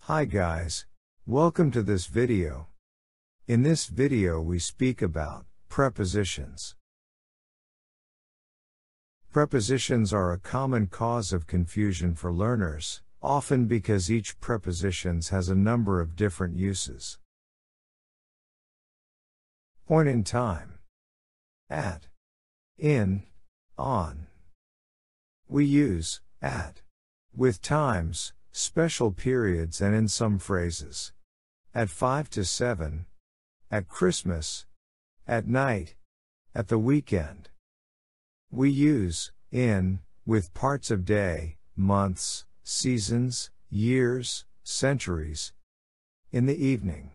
Hi guys, welcome to this video. In this video we speak about prepositions. Prepositions are a common cause of confusion for learners, often because each preposition has a number of different uses. Point in time. At. In. On. We use at with times, special periods, and in some phrases. At 5 to 7. At Christmas. At night. At the weekend. We use in with parts of day, months, seasons, years, centuries. In the evening.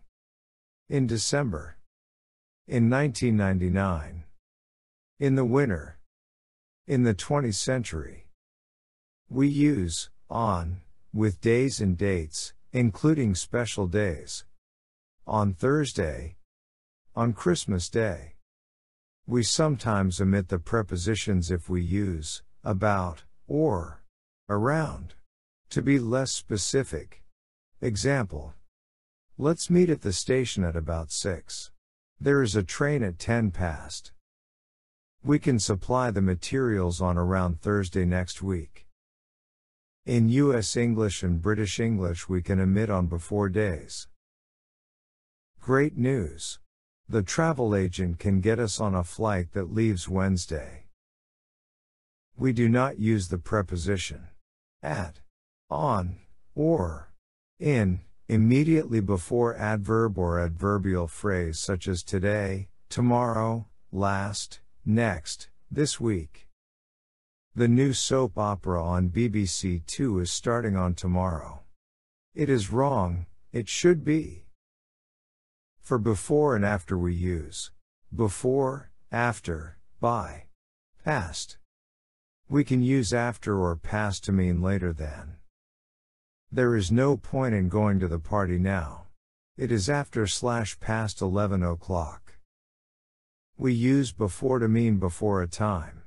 In December. In 1999. In the winter. In the 20th century. We use on with days and dates, including special days. On Thursday. On Christmas Day. We sometimes omit the prepositions if we use about or around to be less specific. Example. Let's meet at the station at about 6. There is a train at 10 past. We can supply the materials on around Thursday next week. In US English and British English we can omit on before days. Great news! The travel agent can get us on a flight that leaves Wednesday. We do not use the preposition at, on, or in immediately before adverb or adverbial phrase such as today, tomorrow, last, next, this week. The new soap opera on BBC Two is starting on tomorrow. It is wrong, it should be. For before and after we use before, after, by, past. We can use after or past to mean later than. There is no point in going to the party now. It is after/past 11 o'clock. We use before to mean before a time.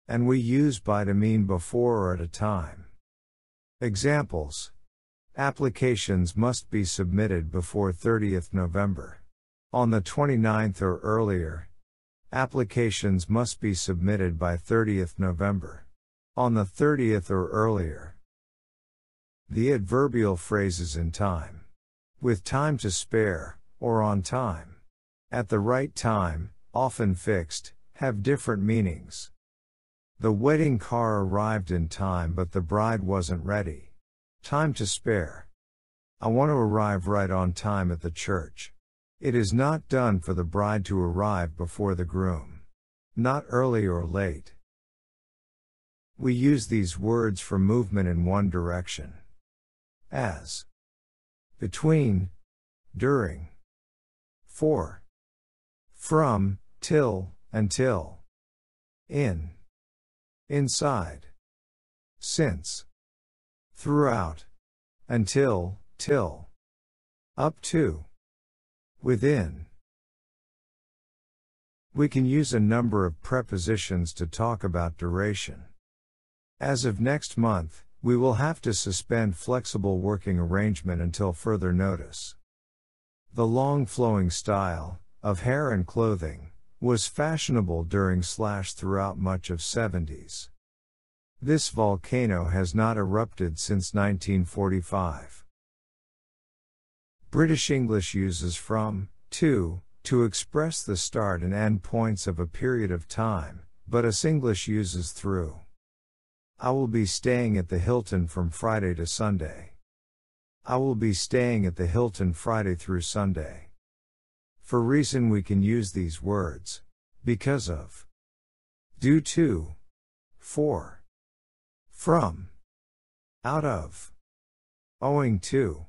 And we use by to mean before or at a time. Examples. Applications must be submitted before 30th November. On the 29th or earlier. Applications must be submitted by 30th November. On the 30th or earlier. The adverbial phrases in time. With time to spare, or on time. At the right time, often fixed, have different meanings. The wedding car arrived in time but the bride wasn't ready. Time to spare. I want to arrive right on time at the church. It is not done for the bride to arrive before the groom. Not early or late. We use these words for movement in one direction. As. Between. During. For. From, till, until. In. Inside. Since. Throughout. Until, till. Up to. Within. We can use a number of prepositions to talk about duration. As of next month, we will have to suspend flexible working arrangement until further notice. The long flowing style of hair and clothing was fashionable during/throughout much of 70s. This volcano has not erupted since 1945. British English uses from, to express the start and end points of a period of time, but US English uses through. I will be staying at the Hilton from Friday to Sunday. I will be staying at the Hilton Friday through Sunday. For reason we can use these words. Because of. Due to. For. From. Out of. Owing to.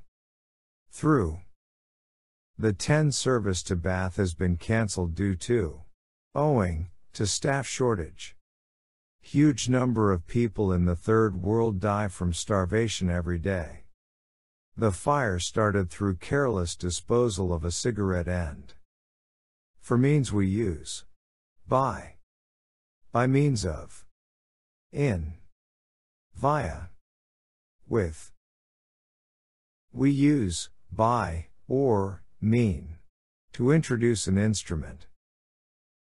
Through. The 10 service to Bath has been cancelled due to. Owing to staff shortage. Huge number of people in the third world die from starvation every day. The fire started through careless disposal of a cigarette end. For means we use. By. By means of. In. Via. With. We use by or mean to introduce an instrument.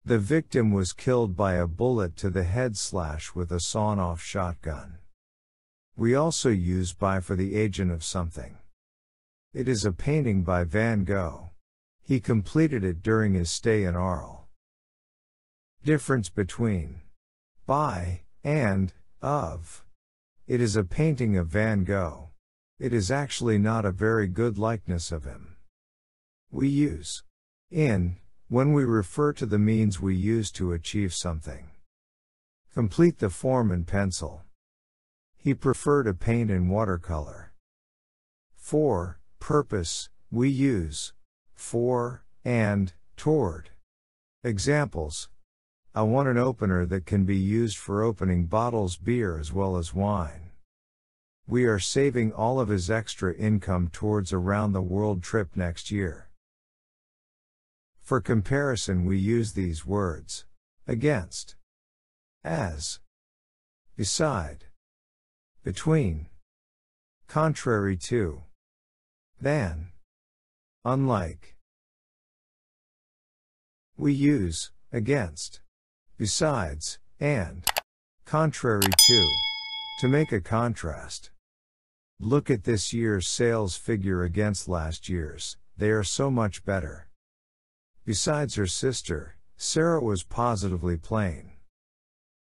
The victim was killed by a bullet to the head / with a sawn-off shotgun. We also use by for the agent of something. It is a painting by Van Gogh. He completed it during his stay in Arles. Difference between by and of. It is a painting of Van Gogh. It is actually not a very good likeness of him. We use in when we refer to the means we use to achieve something. Complete the form in pencil. He preferred to paint in watercolor. For purpose, we use for and toward. Examples: I want an opener that can be used for opening bottles beer as well as wine. We are saving all of his extra income towards a round-the-world trip next year. For comparison, we use these words: against, as, beside, between, contrary to, than, unlike. We use against, besides, and contrary to make a contrast. Look at this year's sales figure against last year's, they are so much better. Besides her sister, Sarah was positively plain.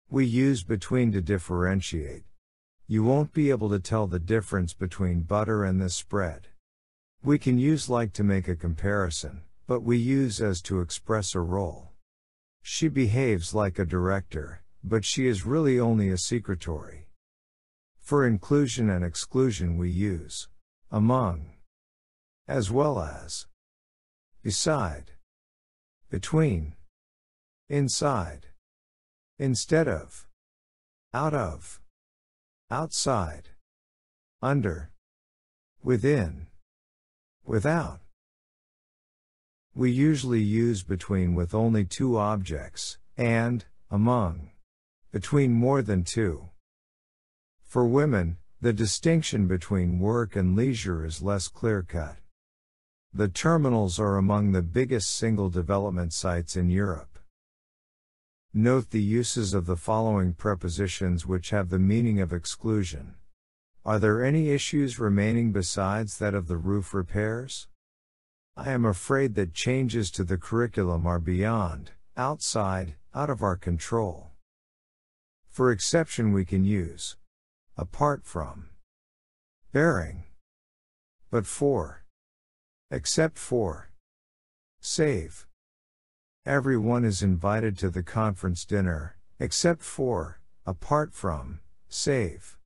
We use between to differentiate. You won't be able to tell the difference between butter and this spread. We can use like to make a comparison, but we use as to express a role. She behaves like a director, but she is really only a secretary. For inclusion and exclusion we use among, as well as beside, between, inside, instead of, out of, outside, under, within, without. We usually use between with only two objects, and among, between more than two. For women, the distinction between work and leisure is less clear-cut. The terminals are among the biggest single development sites in Europe. Note the uses of the following prepositions which have the meaning of exclusion. Are there any issues remaining besides that of the roof repairs? I am afraid that changes to the curriculum are beyond, outside, out of our control. For exception we can use apart from, bearing, but for, except for, save. Everyone is invited to the conference dinner, except for, apart from, save.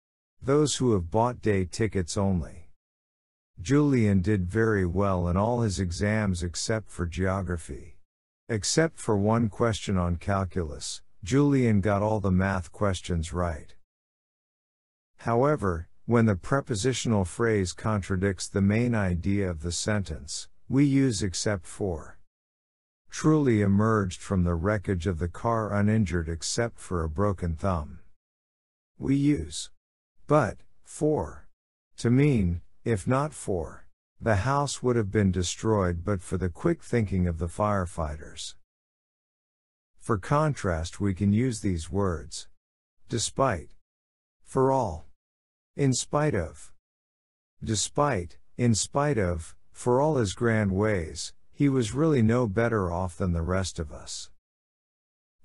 Those who have bought day tickets only. Julian did very well in all his exams except for geography. Except for one question on calculus, Julian got all the math questions right. However, when the prepositional phrase contradicts the main idea of the sentence, we use except for. Truly emerged from the wreckage of the car uninjured except for a broken thumb. We use but for to mean, if not for, the house would have been destroyed but for the quick thinking of the firefighters. For contrast we can use these words: despite, for all, in spite of. Despite, in spite of, for all his grand ways, he was really no better off than the rest of us.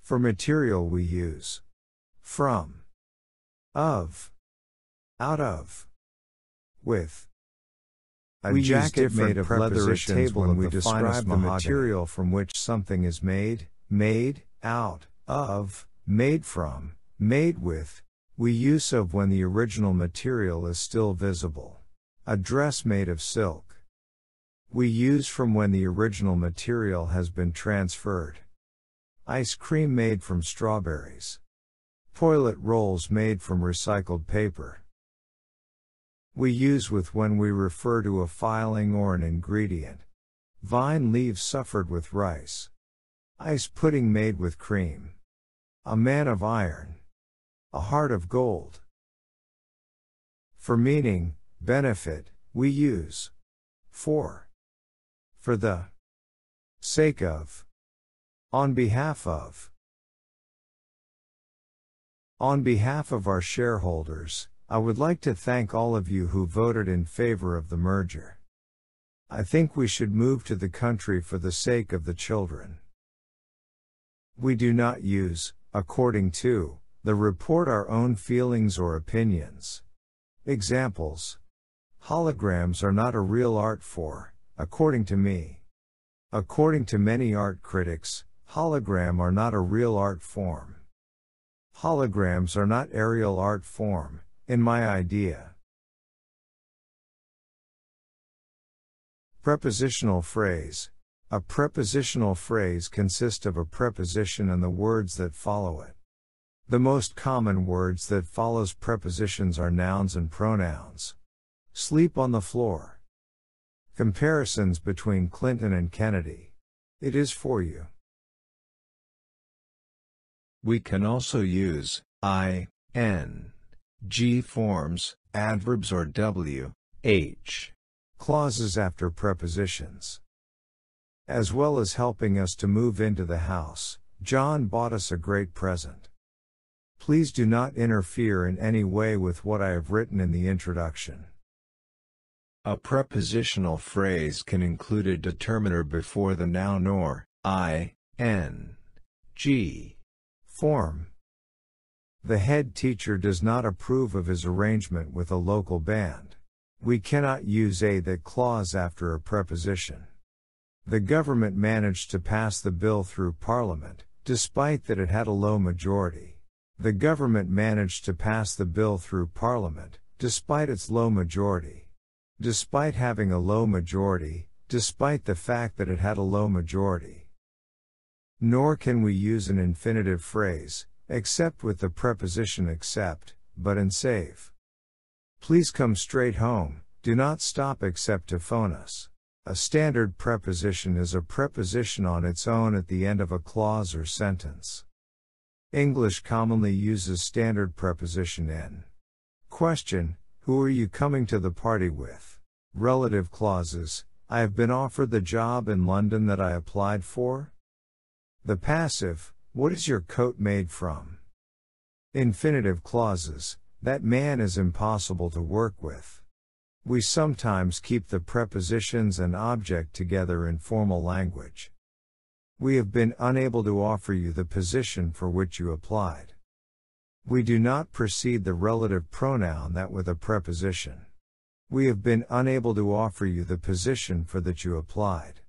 For material we use from, of, out of, with. A jacket made of leather, a table when we describe the material from which something is made out of, made from, made with. We use of when the original material is still visible. A dress made of silk. We use from when the original material has been transferred. Ice cream made from strawberries. Toilet rolls made from recycled paper. We use with when we refer to a filing or an ingredient. Vine leaves suffered with rice. Ice pudding made with cream. A man of iron. A heart of gold. For meaning, benefit, We use for the sake of, on behalf of. On behalf of our shareholders, I would like to thank all of you who voted in favor of the merger. I think we should move to the country for the sake of the children. We do not use, according to, the report our own feelings or opinions. Examples. Holograms are not a real art form, according to me. According to many art critics, hologram are not a real art form. Holograms are not a real art form, in my idea. Prepositional phrase. A prepositional phrase consists of a preposition and the words that follow it. The most common words that follows prepositions are nouns and pronouns. Sleep on the floor. Comparisons between Clinton and Kennedy. It is for you. We can also use I, N, G forms, adverbs or W, H clauses after prepositions. As well as helping us to move into the house, John bought us a great present. Please do not interfere in any way with what I have written in the introduction. A prepositional phrase can include a determiner before the noun or I, N, G form. The head teacher does not approve of his arrangement with a local band. We cannot use a that clause after a preposition. The government managed to pass the bill through Parliament, despite that it had a low majority. The government managed to pass the bill through Parliament, despite its low majority. Despite having a low majority, despite the fact that it had a low majority. Nor can we use an infinitive phrase, except with the preposition except, but and save. Please come straight home, do not stop except to phone us. A standard preposition is a preposition on its own at the end of a clause or sentence. English commonly uses standard preposition in. Question, who are you coming to the party with? Relative clauses, I have been offered the job in London that I applied for. The passive, what is your coat made from? Infinitive clauses, that man is impossible to work with. We sometimes keep the prepositions and object together in formal language. We have been unable to offer you the position for which you applied. We do not precede the relative pronoun that with a preposition. We have been unable to offer you the position for that you applied.